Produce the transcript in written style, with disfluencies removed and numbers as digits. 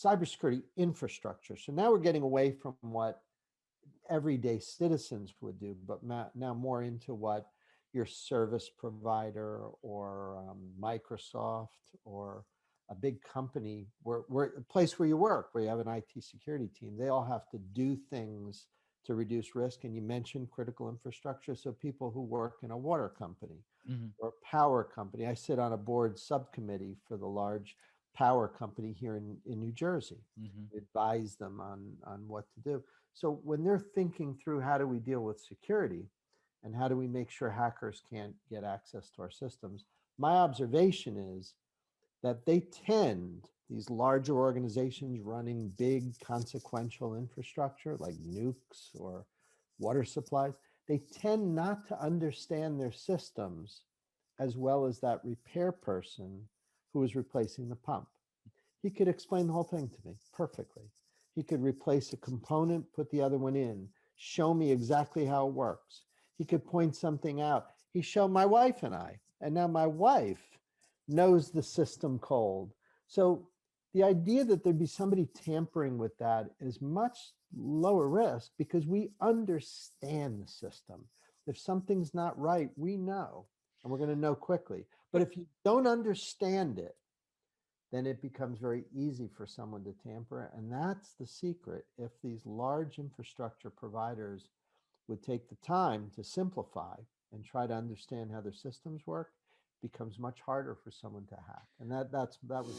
cybersecurity infrastructure. So now we're getting away from what everyday citizens would do, but now more into what your service provider or Microsoft or a big company, where a place where you work, where you have an IT security team, they all have to do things to reduce risk. And you mentioned critical infrastructure. So people who work in a water company or power company. I sit on a board subcommittee for the large power company here in New Jersey. Advise them on what to do. So when they're thinking through how do we deal with security and how do we make sure hackers can't get access to our systems, my observation is that they tend, these larger organizations running big consequential infrastructure like nukes or water supplies, they tend not to understand their systems as well as that repair person who is replacing the pump. He could explain the whole thing to me perfectly. He could replace a component, put the other one in, show me exactly how it works. He could point something out. He showed my wife and I, and now my wife knows the system cold. So the idea that there'd be somebody tampering with that is much lower risk because we understand the system. If something's not right, we know, and we're going to know quickly. But if you don't understand it, then it becomes very easy for someone to tamper. And that's the secret. If these large infrastructure providers would take the time to simplify and try to understand how their systems work, it becomes much harder for someone to hack. And that was